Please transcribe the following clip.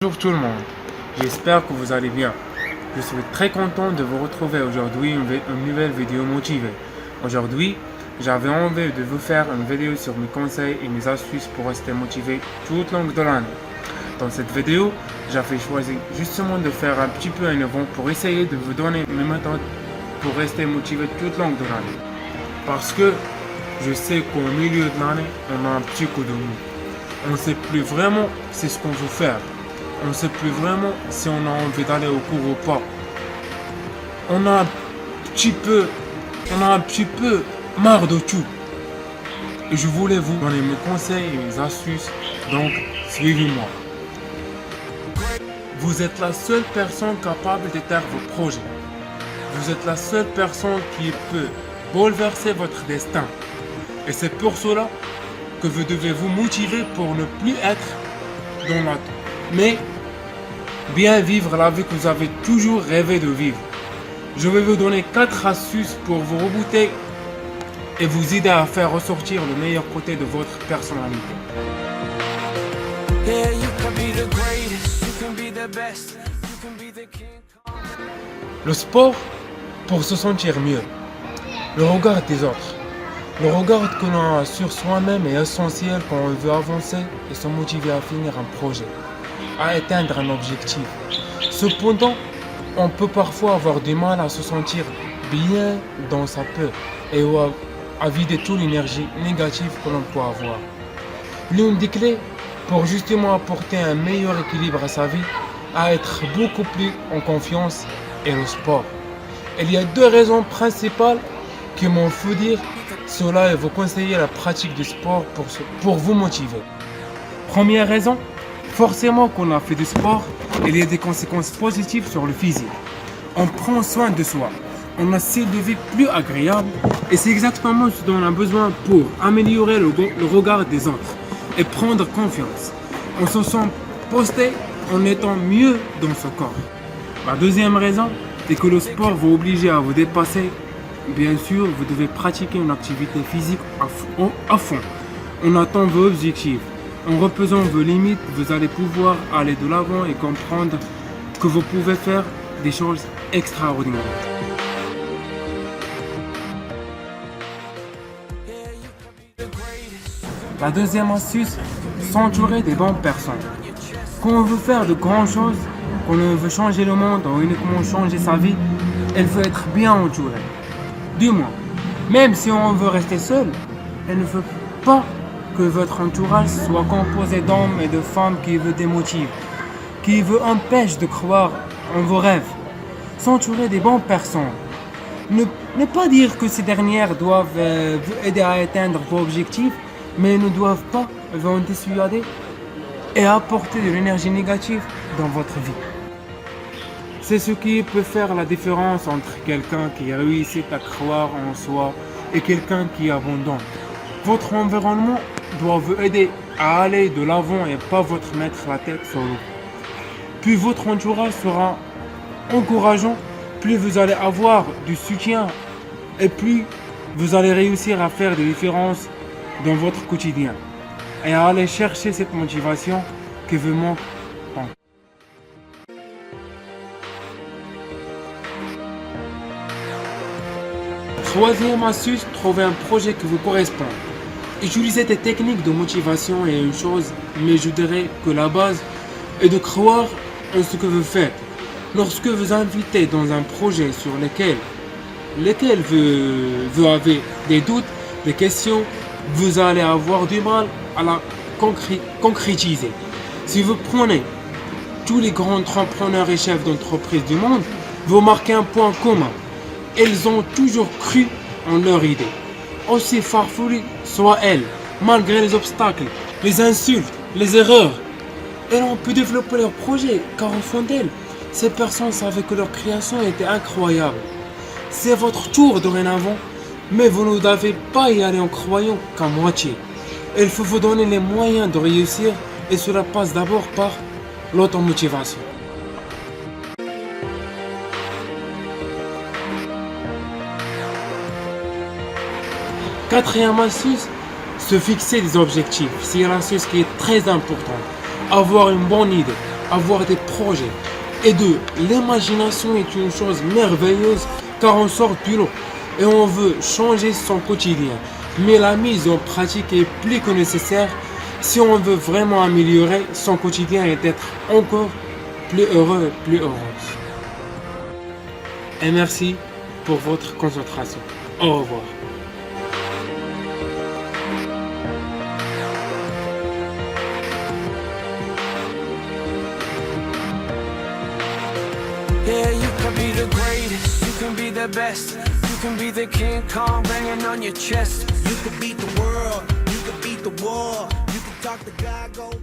Bonjour tout le monde, j'espère que vous allez bien. Je suis très content de vous retrouver aujourd'hui une nouvelle vidéo motivée. Aujourd'hui, j'avais envie de vous faire une vidéo sur mes conseils et mes astuces pour rester motivé tout au long de l'année. Dans cette vidéo, j'avais choisi justement de faire un petit peu innovant pour essayer de vous donner mes méthodes pour rester motivé tout au long de l'année. Parce que je sais qu'au milieu de l'année, on a un petit coup de mou. On ne sait plus vraiment c'est ce qu'on veut faire. On ne sait plus vraiment si on a envie d'aller au cours ou pas. On a un petit peu marre de tout. Et je voulais vous donner mes conseils et mes astuces, donc suivez-moi. Vous êtes la seule personne capable d'éteindre vos projets. Vous êtes la seule personne qui peut bouleverser votre destin. Et c'est pour cela que vous devez vous motiver pour ne plus être dans l'attente, mais bien vivre la vie que vous avez toujours rêvé de vivre. Je vais vous donner 4 astuces pour vous rebooter et vous aider à faire ressortir le meilleur côté de votre personnalité. Le sport pour se sentir mieux. Le regard des autres. Le regard que l'on a sur soi-même est essentiel quand on veut avancer et se motiver à finir un projet, à atteindre un objectif. Cependant, on peut parfois avoir du mal à se sentir bien dans sa peau et à vider toute l'énergie négative que l'on peut avoir. L'une des clés pour justement apporter un meilleur équilibre à sa vie, à être beaucoup plus en confiance, est le sport. Il y a 2 raisons principales qui m'ont fait dire cela et vous conseiller la pratique du sport pour vous motiver. Première raison, forcément qu'on a fait du sport, il y a des conséquences positives sur le physique. On prend soin de soi, on a un style de vie plus agréable et c'est exactement ce dont on a besoin pour améliorer le regard des autres et prendre confiance. On se sent posté en étant mieux dans son corps. La deuxième raison, c'est que le sport vous oblige à vous dépasser. Bien sûr, vous devez pratiquer une activité physique à fond. En attendant vos objectifs, en repensant vos limites, vous allez pouvoir aller de l'avant et comprendre que vous pouvez faire des choses extraordinaires. La deuxième astuce, s'entourer des bonnes personnes. Quand on veut faire de grandes choses, quand on veut changer le monde ou uniquement changer sa vie, il faut être bien entouré. Du moins, même si on veut rester seul, il ne faut pas que votre entourage soit composé d'hommes et de femmes qui vous démotivent, qui vous empêchent de croire en vos rêves. S'entourer des bonnes personnes. Ne pas dire que ces dernières doivent vous aider à atteindre vos objectifs, mais ne doivent pas vous dissuader et apporter de l'énergie négative dans votre vie. C'est ce qui peut faire la différence entre quelqu'un qui réussit à croire en soi et quelqu'un qui abandonne. Votre environnement doit vous aider à aller de l'avant et pas votre mettre la tête sur l'eau. Plus votre entourage sera encourageant, plus vous allez avoir du soutien et plus vous allez réussir à faire des différences dans votre quotidien et à aller chercher cette motivation qui vous manque. Troisième astuce, trouver un projet qui vous correspond. Utilisez des techniques de motivation est une chose, mais je dirais que la base est de croire en ce que vous faites. Lorsque vous invitez dans un projet sur lequel vous avez des doutes, des questions, vous allez avoir du mal à la concrétiser. Si vous prenez tous les grands entrepreneurs et chefs d'entreprise du monde, vous marquez un point commun. Ils ont toujours cru en leur idée. Aussi farfelues soient-elles, malgré les obstacles, les insultes, les erreurs. Elles ont pu développer leur projet, car au fond d'elles, ces personnes savaient que leur création était incroyable. C'est votre tour dorénavant, mais vous ne devez pas y aller en croyant qu'à moitié. Il faut vous donner les moyens de réussir et cela passe d'abord par l'automotivation. Quatrième astuce, se fixer des objectifs. C'est une astuce qui est très importante. Avoir une bonne idée. avoir des projets. Et deux, l'imagination est une chose merveilleuse car on sort du lot et on veut changer son quotidien. Mais la mise en pratique est plus que nécessaire si on veut vraiment améliorer son quotidien et être encore plus heureux et plus heureuse. Et merci pour votre concentration. Au revoir. Yeah, you can be the greatest, you can be the best, you can be the King Kong banging on your chest. You could beat the world, you could beat the war, you could talk to God, go